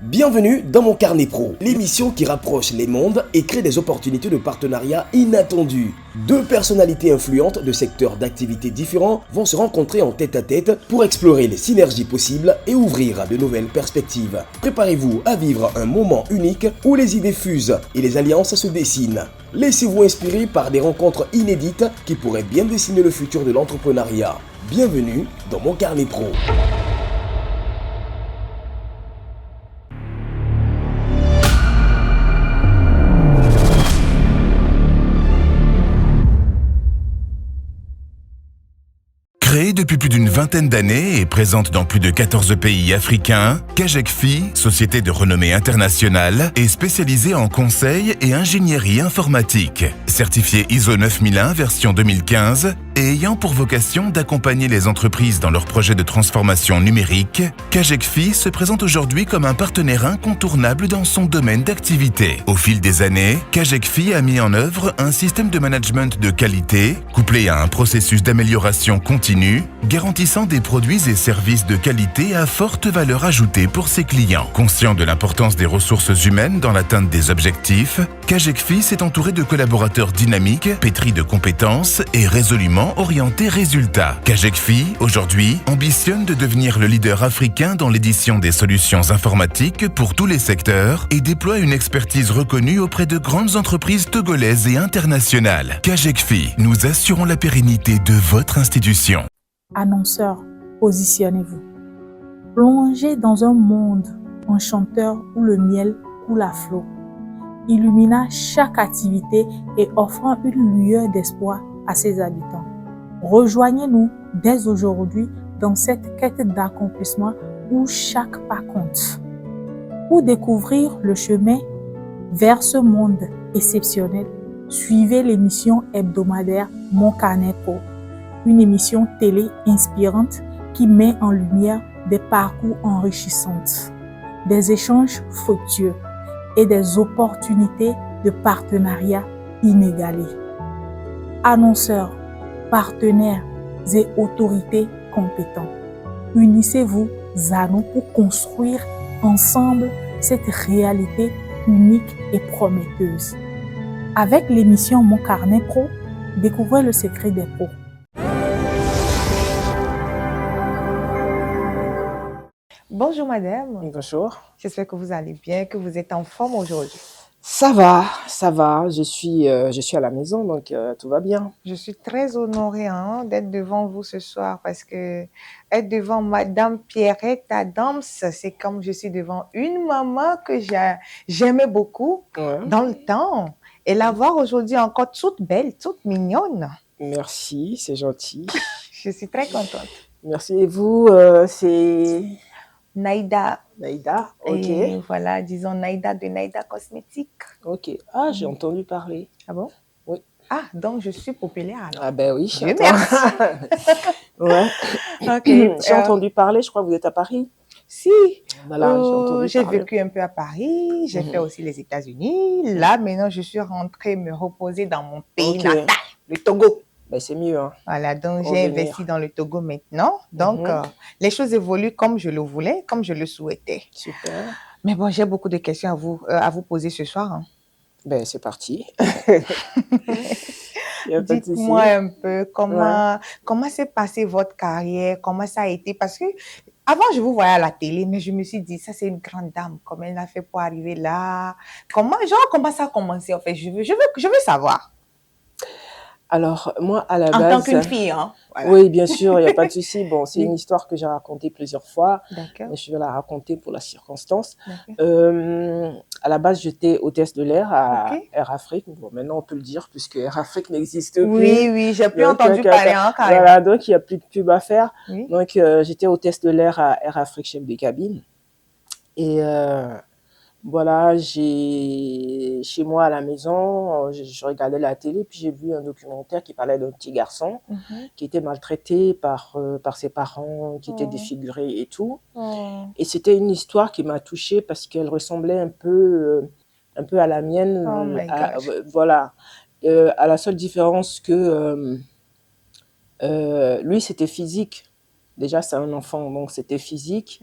Bienvenue dans mon carnet pro, l'émission qui rapproche les mondes et crée des opportunités de partenariat inattendues. Deux personnalités influentes de secteurs d'activités différents vont se rencontrer en tête-à-tête pour explorer les synergies possibles et ouvrir de nouvelles perspectives. Préparez-vous à vivre un moment unique où les idées fusent et les alliances se dessinent. Laissez-vous inspirer par des rencontres inédites qui pourraient bien dessiner le futur de l'entrepreneuriat. Bienvenue dans mon carnet pro. Créée depuis plus d'une vingtaine d'années et présente dans plus de 14 pays africains, Kajekfi, société de renommée internationale, est spécialisée en conseil et ingénierie informatique. Certifiée ISO 9001 version 2015 et ayant pour vocation d'accompagner les entreprises dans leurs projets de transformation numérique, Kajekfi se présente aujourd'hui comme un partenaire incontournable dans son domaine d'activité. Au fil des années, Kajekfi a mis en œuvre un système de management de qualité, couplé à un processus d'amélioration continue, garantissant des produits et services de qualité à forte valeur ajoutée pour ses clients. Conscient de l'importance des ressources humaines dans l'atteinte des objectifs, Kajekfi s'est entouré de collaborateurs dynamiques, pétris de compétences et résolument orientés résultats. Kajekfi, aujourd'hui, ambitionne de devenir le leader africain dans l'édition des solutions informatiques pour tous les secteurs et déploie une expertise reconnue auprès de grandes entreprises togolaises et internationales. Kajekfi, nous assurons la pérennité de votre institution. Annonceurs, positionnez-vous. Plongez dans un monde enchanteur où le miel coule à flot, illuminant chaque activité et offrant une lueur d'espoir à ses habitants. Rejoignez-nous dès aujourd'hui dans cette quête d'accomplissement où chaque pas compte. Pour découvrir le chemin vers ce monde exceptionnel, suivez l'émission hebdomadaire Mon Carnet Pro, une émission télé inspirante qui met en lumière des parcours enrichissants, des échanges fructueux et des opportunités de partenariat inégalées. Annonceurs, partenaires et autorités compétents, unissez-vous à nous pour construire ensemble cette réalité unique et prometteuse. Avec l'émission Mon Carnet Pro, découvrez le secret des pros. Bonjour madame. Bonjour. J'espère que vous allez bien, que vous êtes en forme aujourd'hui. Ça va. Je suis à la maison, donc tout va bien. Je suis très honorée d'être devant vous ce soir parce que être devant madame Pierrette Adams, c'est comme je suis devant une maman que j'aimais beaucoup dans le temps. Et la voir aujourd'hui encore toute belle, toute mignonne. Merci, c'est gentil. Je suis très contente. Merci. Et vous, c'est... Naïda. Naïda, ok. Et voilà, disons Naïda de Naïda Cosmétique. Ok. Ah, j'ai entendu parler. Ah bon? Oui. Ah, donc je suis populaire alors. Ah ben oui, Dieu merci. Ouais. Ok. J'ai entendu parler, je crois que vous êtes à Paris. Si, Voilà, j'ai vécu un peu à Paris, j'ai fait aussi les États-Unis. Là, maintenant, je suis rentrée me reposer dans mon pays natal, le Togo. Ben, c'est mieux. Hein. Voilà, donc j'ai investi dans le Togo maintenant. Donc, les choses évoluent comme je le voulais, comme je le souhaitais. Super. Mais bon, j'ai beaucoup de questions à vous poser ce soir. Ben, c'est parti. Dites-moi un peu comment s'est passée votre carrière, comment ça a été, parce que avant, je vous voyais à la télé, mais je me suis dit, ça, c'est une grande dame. Comment elle a fait pour arriver là? Comment ça a commencé, en fait? Je veux savoir. Alors, moi, à la base... En tant qu'une fille, hein? Voilà. Oui, bien sûr, il n'y a pas de souci. Bon, c'est une histoire que j'ai racontée plusieurs fois. D'accord. Mais je vais la raconter pour la circonstance. À la base, j'étais hôtesse de l'air à Air Afrique. Bon, maintenant, on peut le dire, puisque Air Afrique n'existe plus. Oui, j'ai plus entendu parler, quand même. Voilà, donc il n'y a plus de pub à faire. Oui. Donc, j'étais hôtesse de l'air à Air Afrique, chef de cabine. Et voilà, chez moi à la maison, je regardais la télé, puis j'ai vu un documentaire qui parlait d'un petit garçon qui était maltraité par ses parents, qui était défiguré et tout. Et c'était une histoire qui m'a touchée parce qu'elle ressemblait un peu à la mienne. Voilà, à la seule différence que lui, c'était physique. Déjà, c'est un enfant, donc c'était physique.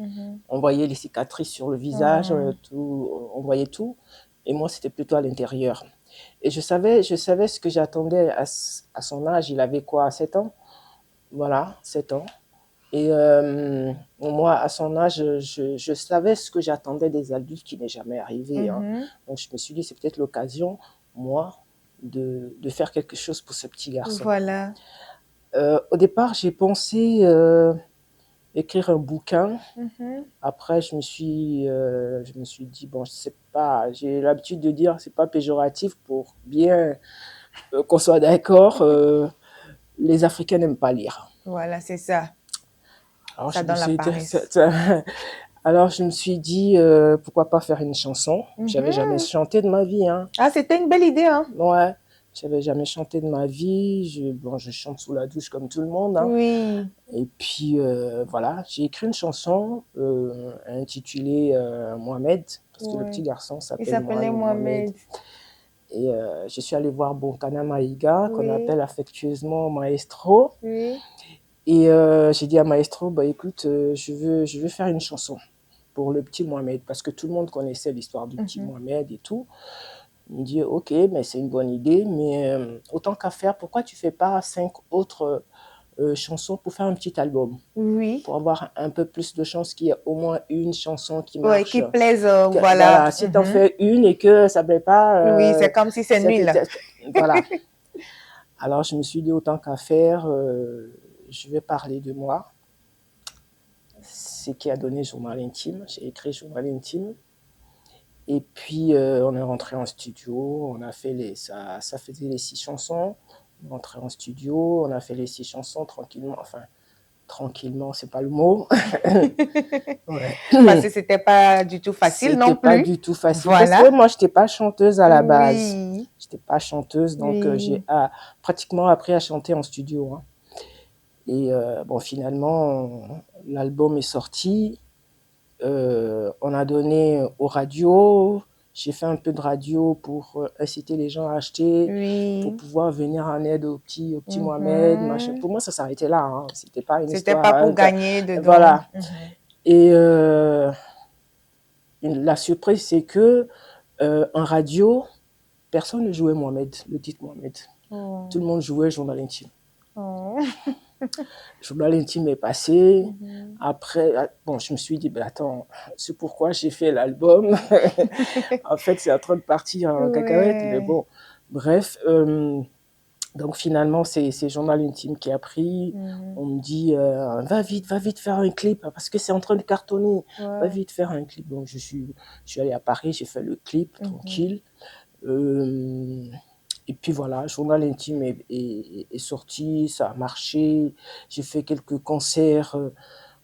On voyait les cicatrices sur le visage, tout, on voyait tout. Et moi, c'était plutôt à l'intérieur. Et je savais ce que j'attendais à son âge. Il avait quoi, 7 ans? Voilà, 7 ans. Et moi, à son âge, je savais ce que j'attendais des adultes qui n'est jamais arrivé. Hein. Donc, je me suis dit, c'est peut-être l'occasion, moi, de faire quelque chose pour ce petit garçon. Voilà. Au départ, j'ai pensé écrire un bouquin. Après, je me suis dit, bon, je sais pas, j'ai l'habitude de dire, c'est pas péjoratif pour bien qu'on soit d'accord, les Africains n'aiment pas lire. Voilà, c'est ça. Alors, Ça donne la paresse. Alors, je me suis dit, pourquoi pas faire une chanson. J'avais jamais chanté de ma vie. Hein. Ah, c'était une belle idée. Hein. Ouais, j'avais jamais chanté de ma vie. Je chante sous la douche comme tout le monde. Hein. Oui. Et puis, voilà, j'ai écrit une chanson intitulée Mohamed, parce que le petit garçon s'appelait Mohamed. Et je suis allée voir Bonkana Maïga, qu'on appelle affectueusement Maestro. Oui. Et j'ai dit à Maestro, bah, écoute, je veux faire une chanson pour le petit Mohamed, parce que tout le monde connaissait l'histoire du petit Mohamed et tout. Il me dit, ok, mais c'est une bonne idée, mais autant qu'à faire, pourquoi tu fais pas 5 autres chansons pour faire un petit album? Oui. Pour avoir un peu plus de chance qu'il y ait au moins une chanson qui marche. Oui, qui plaise, voilà. Si tu en fais une et que ça ne plaît pas... oui, c'est comme si c'est nul. Voilà. Alors, je me suis dit, autant qu'à faire, je vais parler de moi. Ce qui a donné Journal Intime. J'ai écrit Journal Intime. Et puis, on est rentré en studio. On a fait ça faisait les 6 chansons. On est rentré en studio. On a fait les 6 chansons tranquillement. Enfin, tranquillement, c'est pas le mot. Ouais. Parce que c'était pas du tout facile non plus. C'était pas du tout facile. Voilà. Parce que moi, j'étais pas chanteuse à la base. J'étais pas chanteuse, donc j'ai pratiquement appris à chanter en studio. Hein. Et bon, finalement, l'album est sorti. On a donné aux radios. J'ai fait un peu de radio pour inciter les gens à acheter, pour pouvoir venir en aide au petit Mohamed. Machin. Pour moi, ça s'arrêtait là. Hein. C'était pas une histoire. C'était pas pour gagner dedans. Voilà. Et la surprise, c'est que en radio, personne ne jouait Mohamed, le titre Mohamed. Tout le monde jouait Journal Intime. Journal Intime est passé. Après, bon, je me suis dit, ben attends, c'est pourquoi j'ai fait l'album. En fait, c'est en train de partir en cacahuète, mais bon, bref. Donc finalement, c'est Journal Intime qui a pris. On me dit, va vite faire un clip, parce que c'est en train de cartonner. Va vite faire un clip. Donc je suis allée à Paris, j'ai fait le clip, tranquille. Et puis voilà, Journal Intime est sorti, ça a marché. J'ai fait quelques concerts.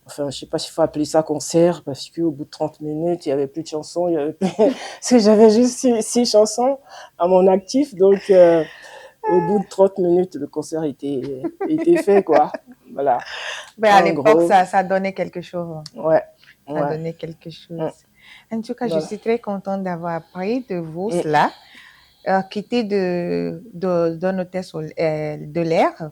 Enfin, je ne sais pas s'il faut appeler ça concert, parce qu'au bout de 30 minutes, il n'y avait plus de chansons. Parce que j'avais juste 6 chansons à mon actif. Donc, au bout de 30 minutes, le concert était fait, quoi. Voilà. Ben, à l'époque, ça donnait quelque chose. Ouais. Ça donnait quelque chose. En tout cas, je suis très contente d'avoir appris de vous cela. Quitter d'un hôtesse de l'air,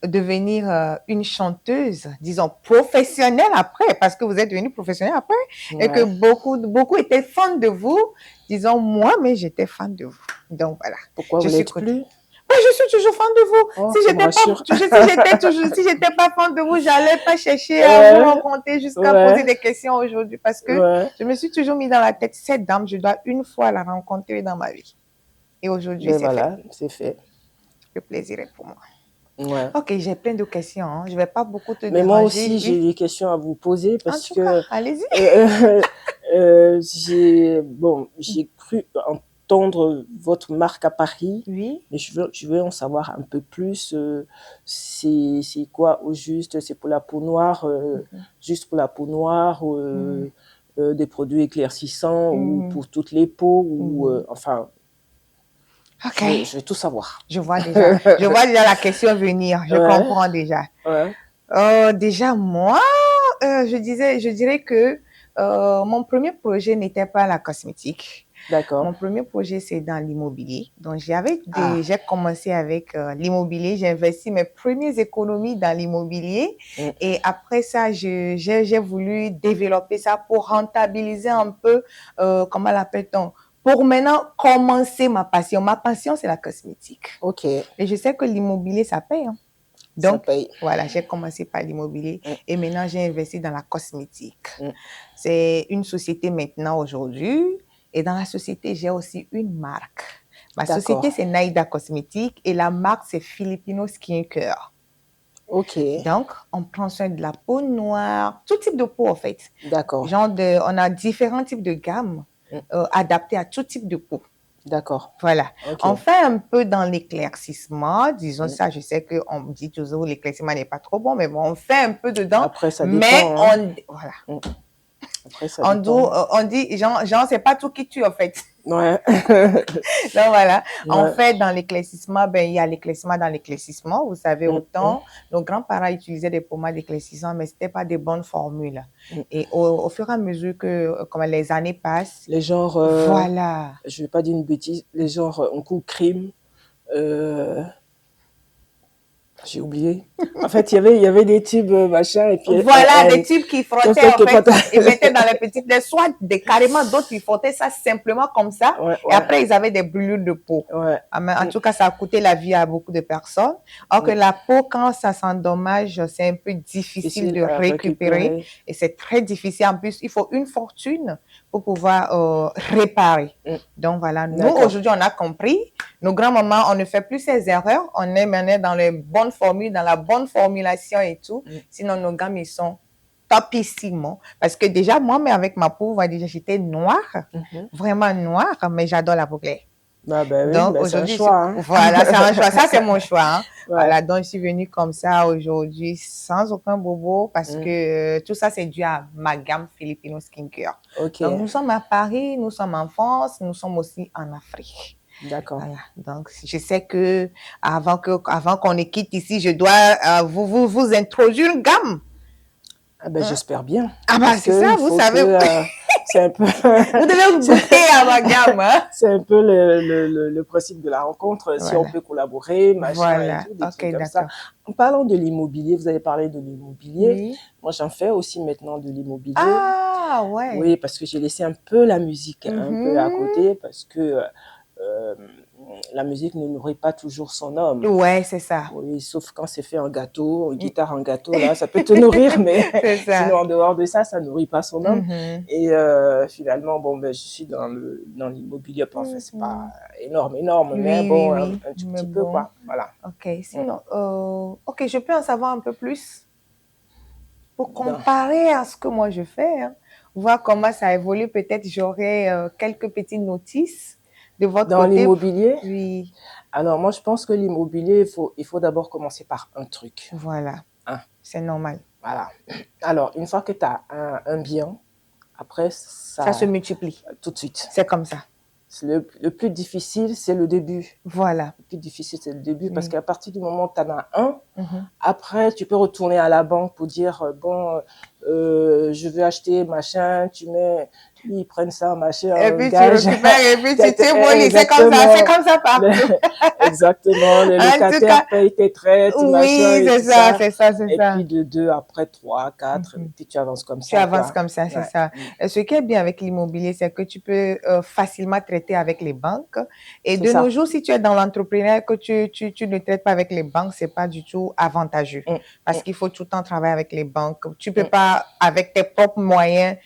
devenir une chanteuse, disons, professionnelle après, parce que vous êtes devenue professionnelle après, et que beaucoup étaient fans de vous. Disons, moi, mais j'étais fan de vous. Donc, voilà. Pourquoi vous l'êtes plus? Oui, je suis toujours fan de vous. Oh, Si j'étais pas fan de vous, j'allais pas chercher à vous rencontrer jusqu'à poser des questions aujourd'hui, parce que je me suis toujours mis dans la tête, cette dame, je dois une fois la rencontrer dans ma vie. Et aujourd'hui, c'est fait. Le plaisir est pour moi. Ouais. Ok, j'ai plein de questions. Hein. Je ne vais pas beaucoup te déranger. Mais moi aussi, j'ai des questions à vous poser parce que... allez-y. J'ai cru entendre votre marque à Paris. Oui. Mais je veux en savoir un peu plus. C'est quoi au juste? C'est pour la peau noire, juste pour la peau noire, des produits éclaircissants ou pour toutes les peaux ou enfin... Ok. Je vais tout savoir. Je vois déjà la question venir. Je comprends déjà. Déjà, moi, je dirais que mon premier projet n'était pas la cosmétique. D'accord. Mon premier projet, c'est dans l'immobilier. Donc, Ah. j'ai commencé avec l'immobilier. J'ai investi mes premières économies dans l'immobilier. Et après ça, j'ai voulu développer ça pour rentabiliser un peu, comment l'appelle-t-on? Pour maintenant commencer ma passion. Ma passion, c'est la cosmétique. OK. Et je sais que l'immobilier, ça paye. Hein. Ça Donc, paye. voilà, j'ai commencé par l'immobilier et maintenant, j'ai investi dans la cosmétique. C'est une société maintenant aujourd'hui et dans la société, j'ai aussi une marque. Ma D'accord. société, c'est Naïda Cosmétique et la marque, c'est Filipino Skincare. OK. Donc, on prend soin de la peau noire, tout type de peau en fait. D'accord. On a différents types de gammes adaptées à tout type de peau. D'accord. Voilà. OK. On fait un peu dans l'éclaircissement. Disons ça, je sais qu'on me dit toujours l'éclaircissement n'est pas trop bon, mais bon, on fait un peu dedans. Après, ça mais dépend. Hein. Voilà. Après, ça dépend. On dit, genre, c'est pas tout qui tue, en fait. Ouais. Donc, voilà. Ouais. En fait, dans l'éclaircissement, ben, il y a l'éclaircissement dans l'éclaircissement. Vous savez, autant nos grands-parents utilisaient des pommades d'éclaircissement, mais c'était pas des bonnes formules. Et au fur et à mesure que, comme les années passent. Les genres. Voilà. Je vais pas dire une bêtise. Les genres, on coupe crime. J'ai oublié. En fait, il y avait des tubes, machin, et puis... Voilà, des tubes qui frottaient, en fait, ils mettaient dans les petites... Soit carrément, d'autres, ils frottaient ça simplement comme ça. Et après, ils avaient des brûlures de peau. En tout cas, ça a coûté la vie à beaucoup de personnes. Or que la peau, quand ça s'endommage, c'est un peu difficile de récupérer. Et c'est très difficile. En plus, il faut une fortune pour pouvoir réparer. Donc, voilà. Nous, aujourd'hui, on a compris. Nos grands-mamans, on ne fait plus ces erreurs. On est maintenant dans les bonnes formules, dans la bonne formulation et tout. Sinon, nos gammes, ils sont topissimes. Parce que déjà, moi, mais avec ma peau, j'étais noire, vraiment noire, mais j'adore la peau claire. Bah, oui, donc, aujourd'hui, c'est un choix. Hein. Voilà, c'est un choix. Ça, c'est mon choix. Hein. Voilà, donc, je suis venue comme ça aujourd'hui, sans aucun bobo, parce que tout ça, c'est dû à ma gamme Filipino Skincare. Donc, nous sommes à Paris, nous sommes en France, nous sommes aussi en Afrique. D'accord. Voilà. Donc, je sais que avant qu'on ne quitte ici, je dois vous introduire une gamme. Ah ben, j'espère bien. Ah bah, c'est ça, vous savez. C'est un peu... Vous devez vous goûter à ma gamme. Hein? C'est un peu le principe de la rencontre. Voilà. Si on peut collaborer, machin et tout, des trucs comme ça. En parlant de l'immobilier, vous avez parlé de l'immobilier. Oui. Moi, j'en fais aussi maintenant de l'immobilier. Ah, ouais. Oui, parce que j'ai laissé un peu la musique un peu à côté parce que... la musique ne nourrit pas toujours son homme. Ouais, c'est ça. Oui, sauf quand c'est fait en gâteau, une guitare en gâteau, là, ça peut te nourrir, mais sinon, en dehors de ça, ça nourrit pas son homme. Et finalement, bon, ben, je suis dans l'immobilier. Enfin, c'est pas énorme, mais bon, un tout petit peu, quoi. Voilà. Ok, sinon, ok, je peux en savoir un peu plus pour comparer à ce que moi je fais, hein, voir comment ça évolue. Peut-être j'aurai quelques petites notices. De votre dans l'immobilier? Oui. Alors, moi, je pense que l'immobilier, il faut d'abord commencer par un truc. Voilà. C'est normal. Voilà. Alors, une fois que tu as un bien, après, ça se multiplie. Tout de suite. C'est comme ça. Le plus difficile, c'est le début. Voilà. Le plus difficile, c'est le début parce qu'à partir du moment où tu en as un, après, tu peux retourner à la banque pour dire, bon, je veux acheter machin, ils prennent ça, machin, et puis gage. Tu récupères, et puis tu t'évolues, c'est comme ça partout. Exactement, les locataires payent tes traites, machin, c'est ça. Et puis de 2, après 3, 4, et puis tu avances comme ça. Tu avances comme ça, c'est ça. Et ce qui est bien avec l'immobilier, c'est que tu peux facilement traiter avec les banques. Et de nos jours, si tu es dans l'entrepreneuriat, que tu ne traites pas avec les banques, c'est pas du tout avantageux. Parce qu'il faut tout le temps travailler avec les banques. Tu peux pas, avec tes propres moyens,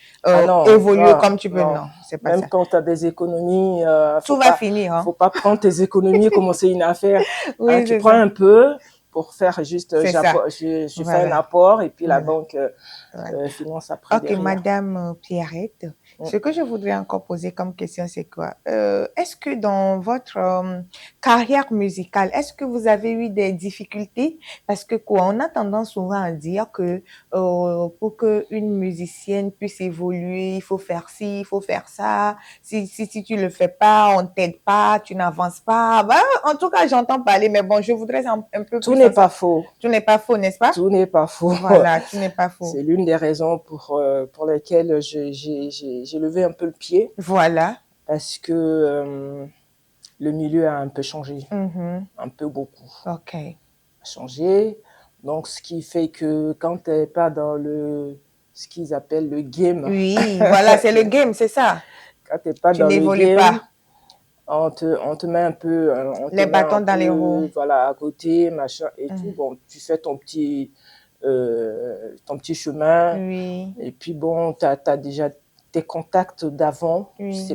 évoluer comme tu peux. Non, c'est pas ça. Même quand tu as des économies, tout va finir. Faut pas prendre tes économies et commencer une affaire. Tu prends un peu pour faire juste, je fais un apport et puis la banque finance après. Ok, Madame Pierrette, ce que je voudrais encore poser comme question, c'est quoi? Est-ce que dans votre carrière musicale, est-ce que vous avez eu des difficultés? Parce que on a tendance souvent à dire que pour qu'une musicienne puisse évoluer, il faut faire ci, il faut faire ça. Si tu le fais pas, on t'aide pas, tu n'avances pas. Ben, en tout cas, j'entends parler, mais bon, je voudrais un peu plus. Tout n'est pas faux. Tout n'est pas faux, n'est-ce pas? Tout n'est pas faux. Voilà, tout n'est pas faux. C'est l'une des raisons pour lesquelles j'ai levé un peu le pied. Voilà. parce que le milieu a un peu changé, un peu beaucoup. OK. A changé. Donc, ce qui fait que quand tu n'es pas dans ce qu'ils appellent le game, Oui, voilà, c'est le game, c'est ça. quand tu n'es pas Tu dans le n'évolues game, pas. on te met un peu, Les bâtons dans les roues. voilà, à côté, machin et tout. Bon, tu fais ton petit chemin. Oui, Et puis bon, tu as déjà tes contacts d'avant. oui.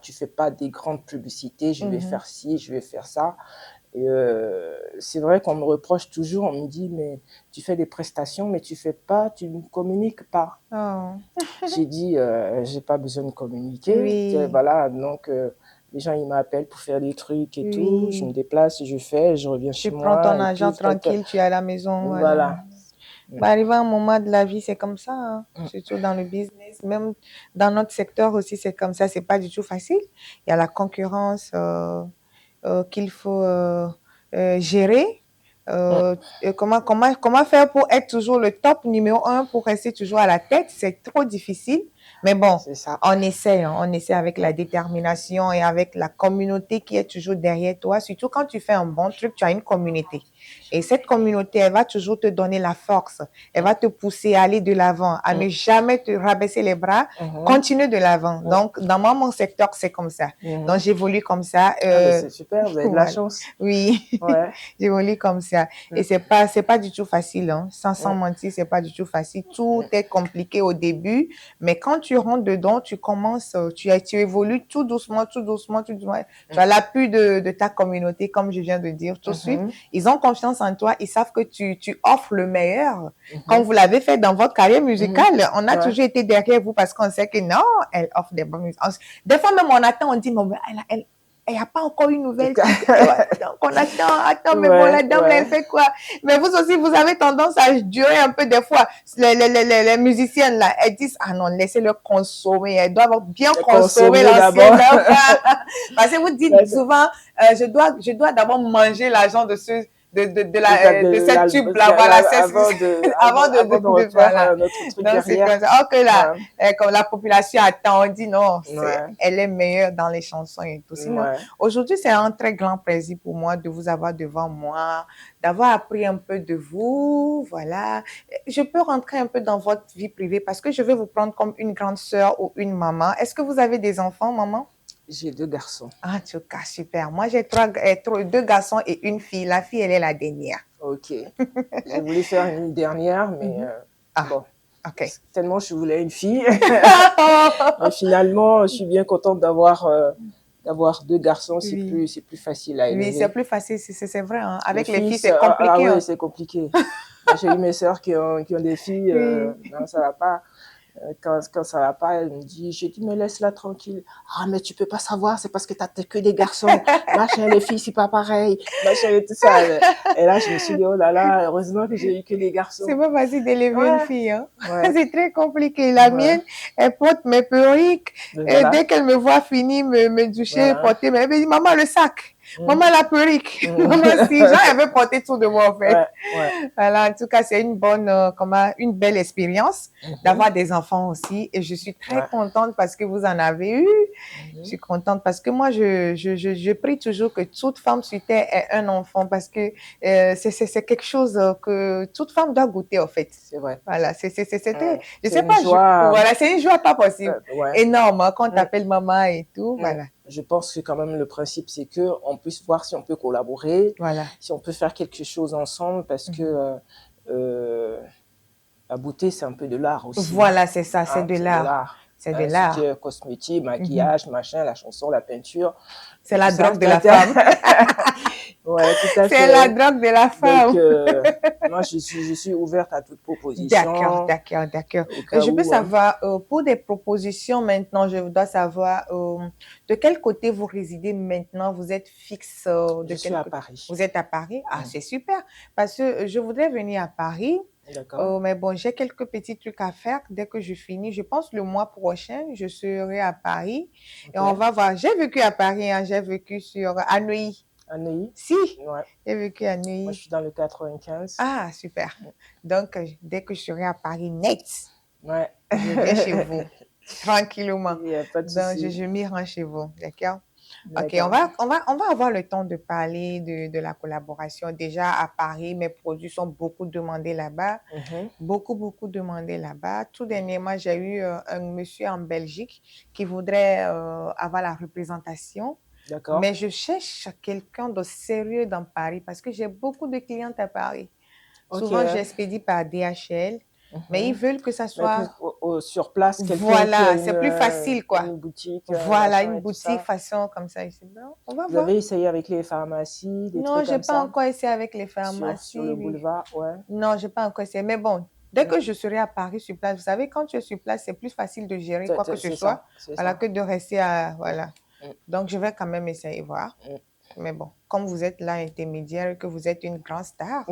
Tu fais pas des grandes publicités. Je vais faire ci, je vais faire ça. Et c'est vrai qu'on me reproche toujours, on me dit, mais tu fais des prestations, mais tu ne communiques pas. Oh. J'ai dit, j'ai pas besoin de communiquer. Oui. Voilà, donc les gens, ils m'appellent pour faire des trucs et tout. Oui. Je me déplace, je fais, je reviens chez Tu moi. prends ton et argent puis, tranquille, tu es à la maison. Voilà. Bah, arrivé à un moment de la vie, c'est comme ça, hein. Surtout dans le business, même dans notre secteur aussi, c'est comme ça. C'est pas du tout facile. Il y a la concurrence qu'il faut gérer. Comment faire pour être toujours le top numéro 1, pour rester toujours à la tête? C'est trop difficile. Mais bon, C'est ça. on essaie, hein. On essaie avec la détermination et avec la communauté qui est toujours derrière toi. Surtout quand tu fais un bon truc, tu as une communauté. Et cette communauté, elle va toujours te donner la force. Elle va te pousser à aller de l'avant, à ne jamais te rabaisser les bras. Continue de l'avant. Donc, dans mon secteur, c'est comme ça. Donc, j'évolue comme ça. Mais c'est super, vous avez de la voilà. chance. Oui, Ouais. j'évolue comme ça. Et c'est pas du tout facile, hein. Sans mentir, c'est pas du tout facile. Tout est compliqué au début, mais quand tu rentres dedans, tu commences, tu évolues tout doucement, tout doucement, tout doucement. Tu as l'appui de ta communauté, comme je viens de dire tout de suite. Ils ont confiance en toi, ils savent que tu offres le meilleur. Comme vous l'avez fait dans votre carrière musicale, on a toujours été derrière vous parce qu'on sait que non, elle offre des bonnes musiques. Des fois même on attend, on dit, mais il n'y a pas encore une nouvelle. Donc, on attend, mais bon, la dame, là, elle fait quoi? Mais vous aussi, vous avez tendance à durer un peu des fois. Les musiciennes, là, elles disent, ah non, laissez-le consommer. Elles doivent bien consommer l'ancienne. Parce que vous dites souvent, je dois d'abord manger l'argent de ce de cette tube là, voilà, avant de refaire notre truc donc c'est comme ça. Ok là, comme la population attend, on dit non, elle est meilleure dans les chansons et tout. Sinon, aujourd'hui c'est un très grand plaisir pour moi de vous avoir devant moi, d'avoir appris un peu de vous, voilà. Je peux rentrer un peu dans votre vie privée parce que je vais vous prendre comme une grande sœur ou une maman. Est-ce que vous avez des enfants, maman? J'ai 2 garçons. Ah, en tout cas, super. Moi, j'ai 2 garçons et une fille. La fille, elle est la dernière. Ok. J'ai voulu faire une dernière, mais bon. Ok. Tellement je voulais une fille. Mais finalement, je suis bien contente d'avoir 2 garçons. C'est plus facile à élever. Oui, c'est plus facile, c'est vrai. Hein. Avec les filles, c'est compliqué. Ah oui, c'est compliqué. J'ai eu mes sœurs qui ont des filles. Non, ça va pas. Quand ça va pas, elle me dit, j'ai dit, mais laisse-la tranquille. Ah, mais tu peux pas savoir, c'est parce que t'as que des garçons. Machin, les filles, c'est pas pareil. Machin et tout ça. Et là, je me suis dit, oh là là, heureusement que j'ai eu que des garçons. C'est pas facile d'élever une fille, hein. C'est très compliqué. La mienne, elle porte mes perruques. Et dès qu'elle me voit finir, me doucher, porter, elle me dit, maman, le sac. Maman, la perruque. Maman, si, genre, elle veut porter tout de moi, en fait. Voilà, en tout cas, c'est une belle expérience d'avoir des enfants aussi. Et je suis très contente parce que vous en avez eu. Je suis contente parce que moi, je prie toujours que toute femme sur terre ait un enfant parce que c'est quelque chose que toute femme doit goûter, en fait. C'est vrai. Voilà, je sais pas, voilà, c'est une joie pas possible. Énorme, hein, quand on t'appelle maman et tout, voilà. Je pense que quand même le principe, c'est qu'on puisse voir si on peut collaborer, si on peut faire quelque chose ensemble, parce que la beauté, c'est un peu de l'art aussi. Voilà, c'est ça, c'est de l'art. C'est de l'art. Cosmétique, maquillage, machin, la chanson, la peinture. C'est la drogue de la femme. Ouais, tout à fait. C'est la drogue de la femme. Donc, moi, je suis ouverte à toute proposition. D'accord. Je peux savoir, pour des propositions maintenant, je dois savoir de quel côté vous résidez maintenant. Vous êtes fixe Je suis à Paris. Vous êtes à Paris? Ah, c'est super. Parce que je voudrais venir à Paris. D'accord. Mais bon, j'ai quelques petits trucs à faire dès que je finis. Je pense le mois prochain, je serai à Paris. Et on va voir. J'ai vécu à Paris, hein, j'ai vécu à Neuilly. À Neuilly? Si, ouais. J'ai vécu à Neuilly. Moi, je suis dans le 95. Ah, super. Donc, dès que je serai à Paris, net, je viens chez vous. tranquillement. Il n'y a pas de Donc, souci. je m'y rends chez vous, d'accord? Ok, D'accord. on va avoir le temps de parler de la collaboration. Déjà, à Paris, mes produits sont beaucoup demandés là-bas. Mhm. Beaucoup demandés là-bas. Tout dernièrement, j'ai eu un monsieur en Belgique qui voudrait avoir la représentation. D'accord. Mais je cherche quelqu'un de sérieux dans Paris parce que j'ai beaucoup de clientes à Paris. Ok. Souvent, j'expédie par DHL, mais ils veulent que ça Mais soit... sur place, quelqu'un qui Voilà, a c'est plus facile, quoi. une boutique, Voilà, machin une et tout boutique ça. façon comme ça. Ici. Bon, on va Vous voir. avez essayé avec les pharmacies, des Non, trucs j'ai comme pas ça? encore essayé avec les Sur pharmacies. le Oui. boulevard, ouais. Non, j'ai pas encore essayé. Mais bon, dès que je serai à Paris sur place, vous savez, quand tu es sur place, c'est plus facile de gérer quoi que ce C'est soit. ça, c'est Voilà, ça. que de rester à... Voilà. Mm. Donc, je vais quand même essayer, voir. Mm. Mais bon, comme vous êtes là, intermédiaire, que vous êtes une grande star,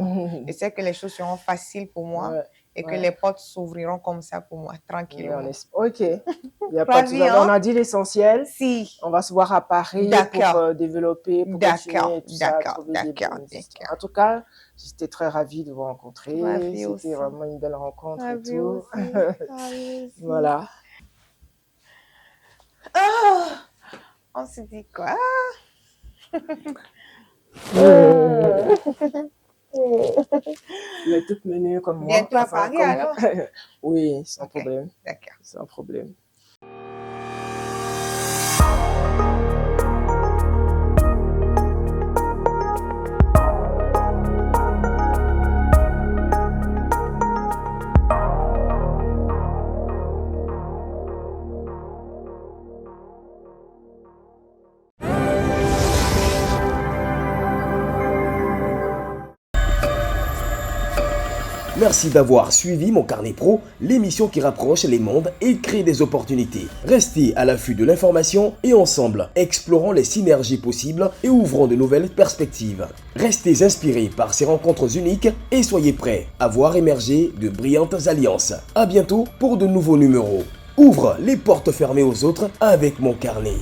je sais que les choses seront faciles pour moi Ouais, et que ouais. les portes s'ouvriront comme ça pour moi, Ouais, tranquillement. ok, il n'y a pas de souci. Ravi, hein? On a dit l'essentiel. Si. On va se voir à Paris D'accord. pour développer, pour continuer tout ça, trouver des d'accord. En tout cas, j'étais très ravie de vous rencontrer. Ravi aussi. C'était vraiment une belle rencontre et Ravi tout. aussi. Ravi aussi. Voilà. Oh, on se dit quoi? Il est toute menue comme moi. Bientôt à Paris, alors? Oui, sans Ok, problème. d'accord. Sans problème. Merci d'avoir suivi Mon Carnet Pro, l'émission qui rapproche les mondes et crée des opportunités. Restez à l'affût de l'information et ensemble, explorons les synergies possibles et ouvrons de nouvelles perspectives. Restez inspirés par ces rencontres uniques et soyez prêts à voir émerger de brillantes alliances. À bientôt pour de nouveaux numéros. Ouvre les portes fermées aux autres avec Mon Carnet.